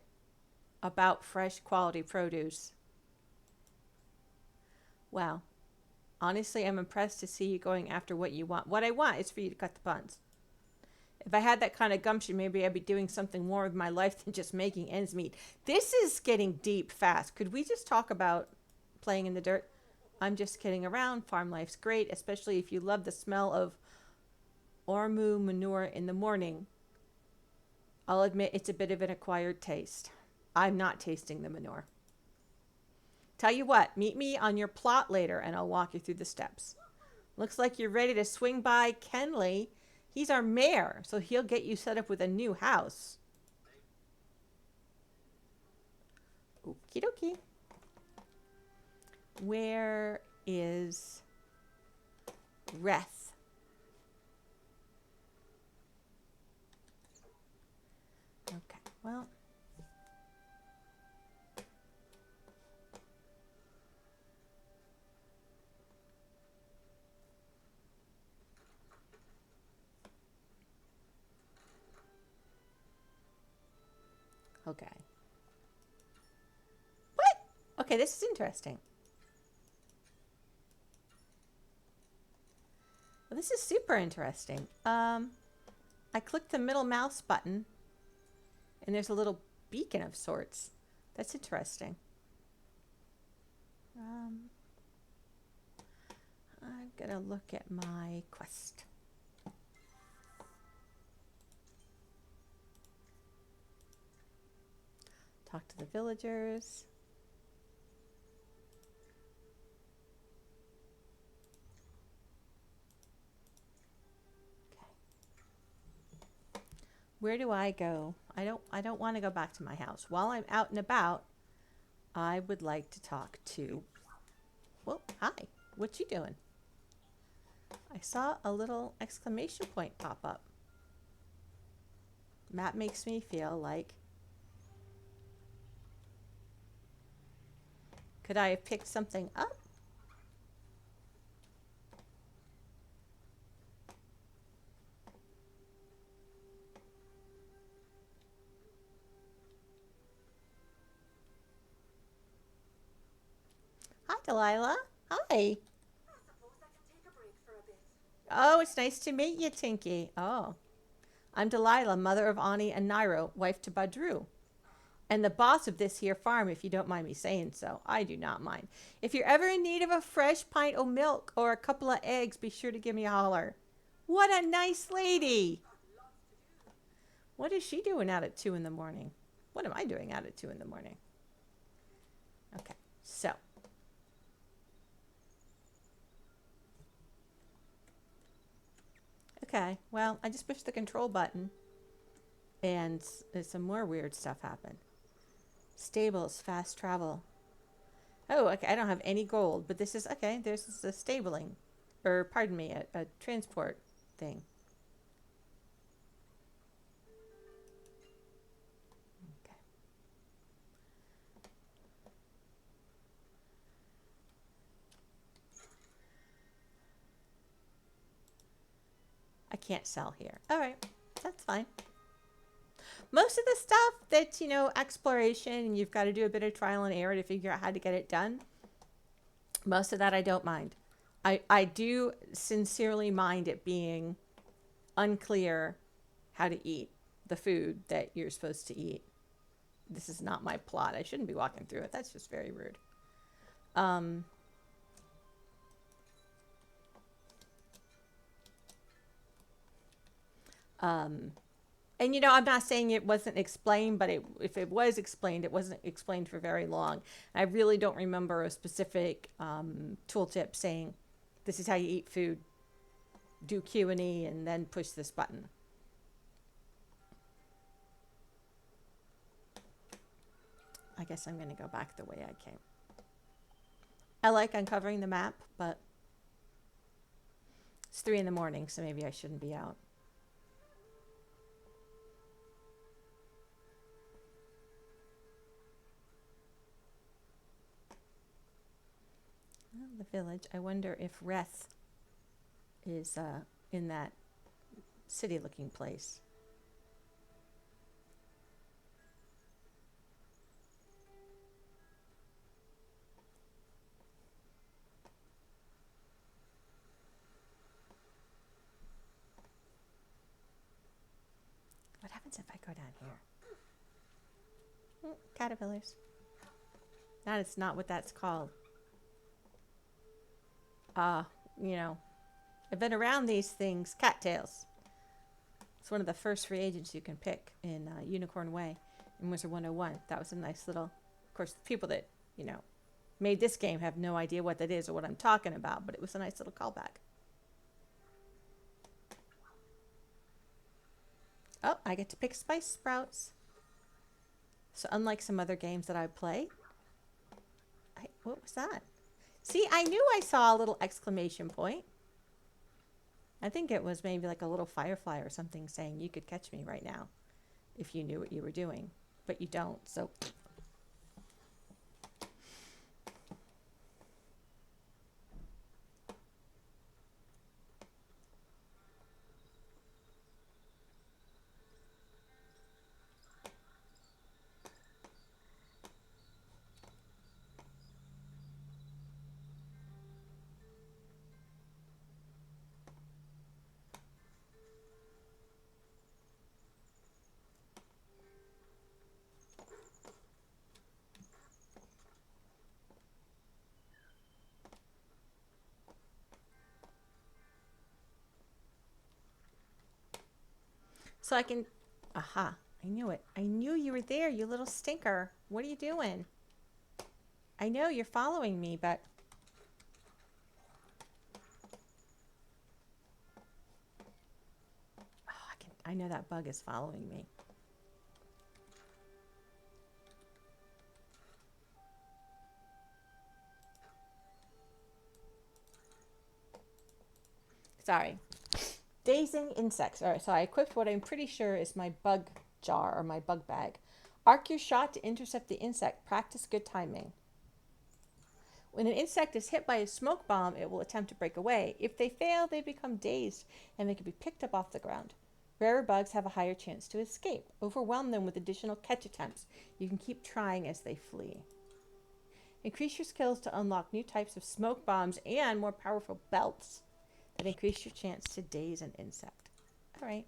about fresh quality produce. Wow. Honestly, I'm impressed to see you going after what you want. What I want is for you to cut the puns. If I had that kind of gumption, maybe I'd be doing something more with my life than just making ends meet. This is getting deep fast. Could we just talk about playing in the dirt? I'm just kidding around. Farm life's great, especially if you love the smell of Ormu manure in the morning. I'll admit it's a bit of an acquired taste. I'm not tasting the manure. Tell you what, meet me on your plot later and I'll walk you through the steps. Looks like you're ready to swing by Kenley. He's our mayor, so he'll get you set up with a new house. Okie dokie. Where is Reth? Okay, well. Okay. What? Okay, this is interesting. Well, this is super interesting. I clicked the middle mouse button, and there's a little beacon of sorts. That's interesting. I'm gonna look at my quest. Talk to the villagers. Okay. Where do I go? I don't want to go back to my house. While I'm out and about, I would like to talk to. Whoa, hi. What you doing? I saw a little exclamation point pop up. That makes me feel like. Could I have picked something up? Hi, Delilah. Hi. I suppose I can take a break for a bit. Oh, it's nice to meet you, Tinky. Oh. I'm Delilah, mother of Ani and Nairo, wife to Badru. And the boss of this here farm, if you don't mind me saying so. I do not mind. If you're ever in need of a fresh pint of milk or a couple of eggs, be sure to give me a holler. What a nice lady. What is she doing out at 2 in the morning? What am I doing out at 2 in the morning? Okay, so. Okay, well, I just pushed the control button and some more weird stuff happened. Stables, fast travel. Oh, okay, I don't have any gold, but this is, okay, there's a stabling, or pardon me, a transport thing. Okay. I can't sell here. All right, that's fine. Most of the stuff that's, exploration and you've got to do a bit of trial and error to figure out how to get it done, most of that I don't mind. I do sincerely mind it being unclear how to eat the food that you're supposed to eat. This is not my plot. I shouldn't be walking through it. That's just very rude. And I'm not saying it wasn't explained, but if it was explained, it wasn't explained for very long. I really don't remember a specific tooltip saying, this is how you eat food, do Q&E, and then push this button. I guess I'm going to go back the way I came. I like uncovering the map, but it's 3 in the morning, so maybe I shouldn't be out. Well, the village. I wonder if Reth is in that city-looking place. What happens if I go down here? Caterpillars. That is not what that's called. I've been around these things. Cattails. It's one of the first free agents you can pick in Unicorn Way in Wizard 101. That was a nice little... Of course, the people that, made this game have no idea what that is or what I'm talking about, but it was a nice little callback. Oh, I get to pick spice sprouts. So unlike some other games that I play... What was that? See, I knew I saw a little exclamation point. I think it was maybe like a little firefly or something saying you could catch me right now if you knew what you were doing, but you don't, so. So I can, aha, I knew it. I knew you were there, you little stinker. What are you doing? I know you're following me, but. Oh, I know that bug is following me. Sorry. Dazing insects. All right, so I equipped what I'm pretty sure is my bug jar or my bug bag. Arc your shot to intercept the insect. Practice good timing. When an insect is hit by a smoke bomb, it will attempt to break away. If they fail, they become dazed and they can be picked up off the ground. Rarer bugs have a higher chance to escape. Overwhelm them with additional catch attempts. You can keep trying as they flee. Increase your skills to unlock new types of smoke bombs and more powerful belts that increase your chance to daze an insect. All right.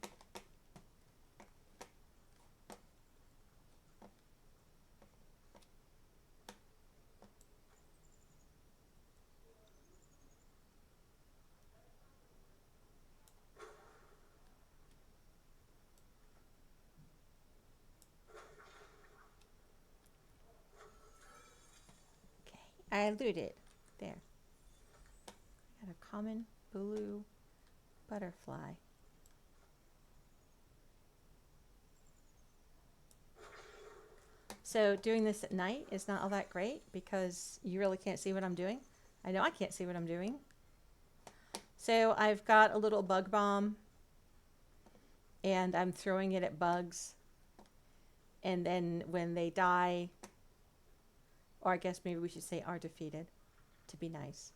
Okay, I looted. There. Got a common blue butterfly. So doing this at night is not all that great because you really can't see what I'm doing. I know I can't see what I'm doing. So I've got a little bug bomb and I'm throwing it at bugs. And then when they die, or I guess maybe we should say are defeated to be nice.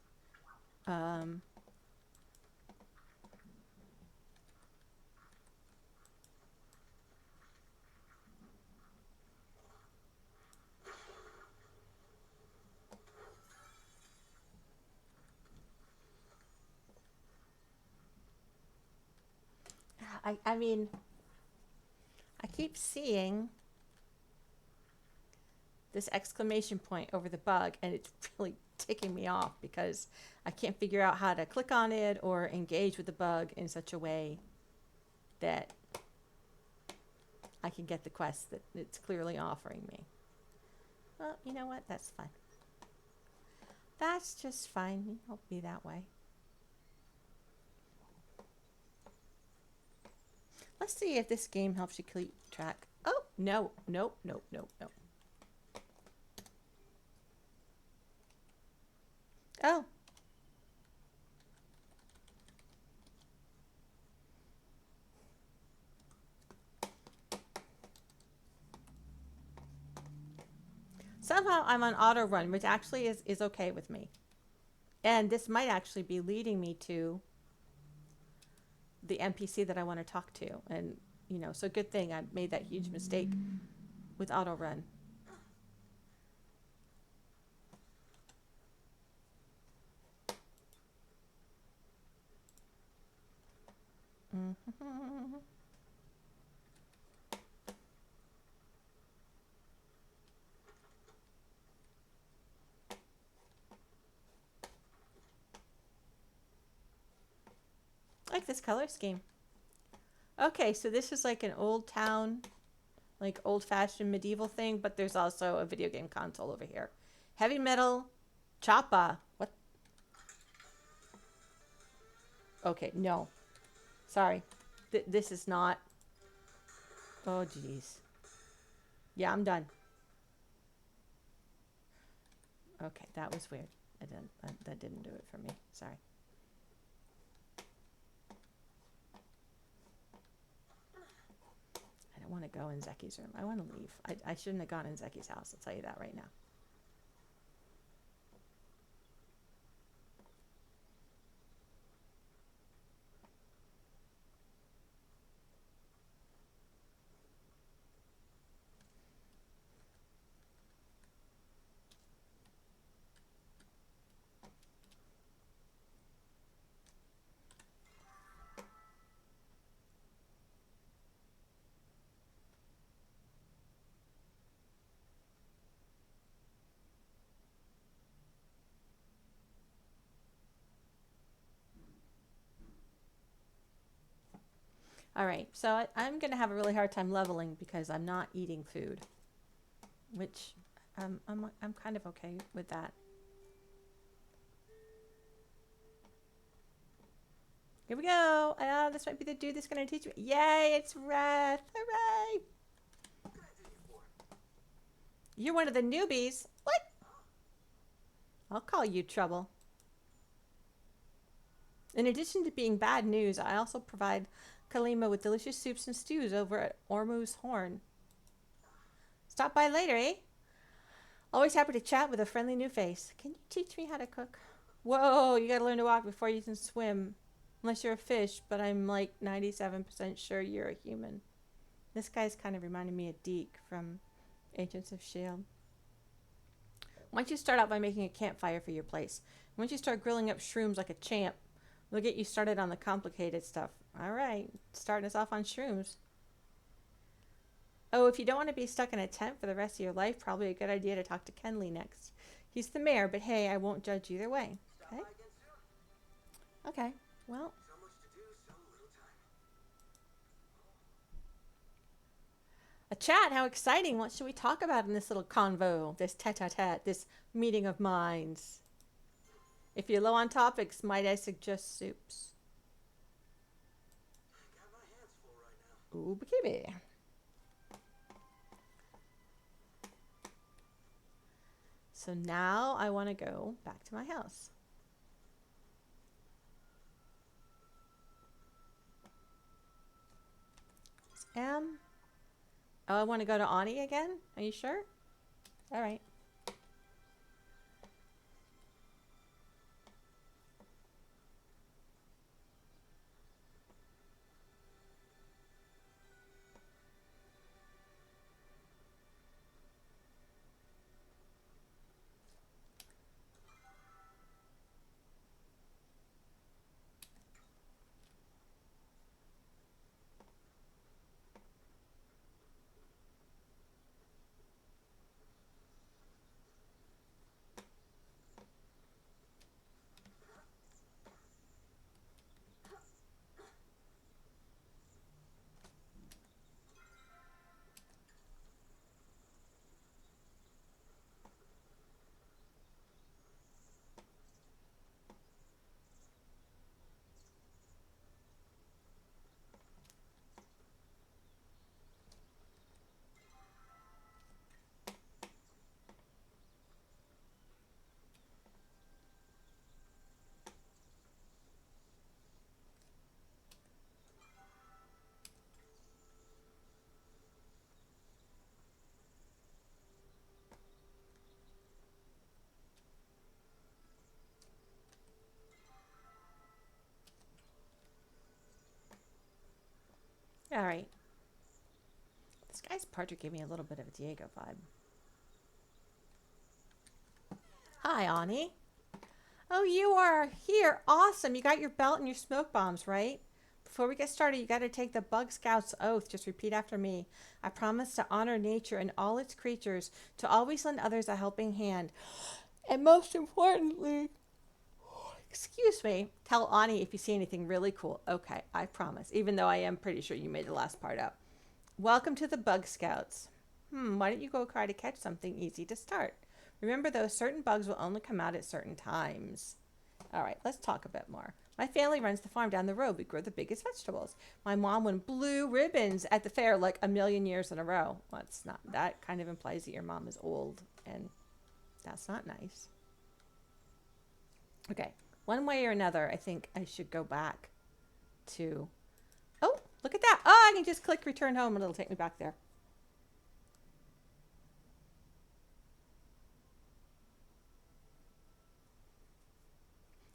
I mean, I keep seeing this exclamation point over the bug, and it's really ticking me off because I can't figure out how to click on it or engage with the bug in such a way that I can get the quest that it's clearly offering me. Well, you know what? That's fine. That's just fine. I'll be that way. Let's see if this game helps you keep track. Oh, no, no, no, no, no. Oh. Somehow I'm on auto run, which actually is okay with me. And this might actually be leading me to the NPC that I want to talk to. And, you know, so good thing I made that huge mistake with auto run. Mm-hmm. I like this color scheme. Okay, so this is like an old town, like old-fashioned medieval thing, but there's also a video game console over here. Heavy metal, choppa. What? Okay, no. Sorry. This is not. Oh, jeez. Yeah, I'm done. Okay, that was weird. That didn't do it for me. Sorry. I don't want to go in Zeki's room. I want to leave. I shouldn't have gone in Zeki's house. I'll tell you that right now. All right, so I'm going to have a really hard time leveling because I'm not eating food, which I'm kind of okay with that. Here we go. This might be the dude that's going to teach me. Yay, it's Wrath. Hooray. You're one of the newbies. What? I'll call you trouble. In addition to being bad news, I also provide Kalima with delicious soups and stews over at Ormu's Horn. Stop by later, eh? Always happy to chat with a friendly new face. Can you teach me how to cook? Whoa, you gotta learn to walk before you can swim. Unless you're a fish, but I'm like 97% sure you're a human. This guy's kind of reminding me of Deke from Agents of S.H.I.E.L.D. Why don't you start out by making a campfire for your place? Once you start grilling up shrooms like a champ, we'll get you started on the complicated stuff. All right, starting us off on shrooms. Oh, if you don't want to be stuck in a tent for the rest of your life, probably a good idea to talk to Kenley next. He's the mayor, but hey, I won't judge either way. Okay? Okay, well. So much to do, so little time. A chat, how exciting. What should we talk about in this little convo, this tete-a-tete, this meeting of minds? If you're low on topics, might I suggest soups? Got my hands full right now. Ooh, bikini. So now I want to go back to my house. Oh, I want to go to Ani again? Are you sure? All right. All right. This guy's portrait gave me a little bit of a Diego vibe. Hi, Ani. Oh, you are here. Awesome. You got your belt and your smoke bombs, right? Before we get started, you got to take the Bug Scout's oath. Just repeat after me. I promise to honor nature and all its creatures, to always lend others a helping hand, and most importantly, excuse me, tell Ani if you see anything really cool. Okay, I promise, even though I am pretty sure you made the last part up. Welcome to the Bug Scouts. Why don't you go try to catch something easy to start? Remember, though, certain bugs will only come out at certain times. All right, let's talk a bit more. My family runs the farm down the road. We grow the biggest vegetables. My mom won blue ribbons at the fair like a million years in a row. Well, it's not. That kind of implies that your mom is old, and that's not nice. Okay, one way or another, I think I should go back to. Oh, look at that. Oh, I can just click return home and it'll take me back there.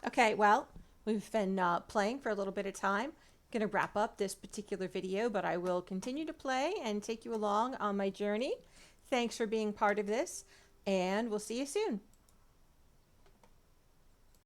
Okay, well, we've been playing for a little bit of time. I'm going to wrap up this particular video, but I will continue to play and take you along on my journey. Thanks for being part of this, and we'll see you soon.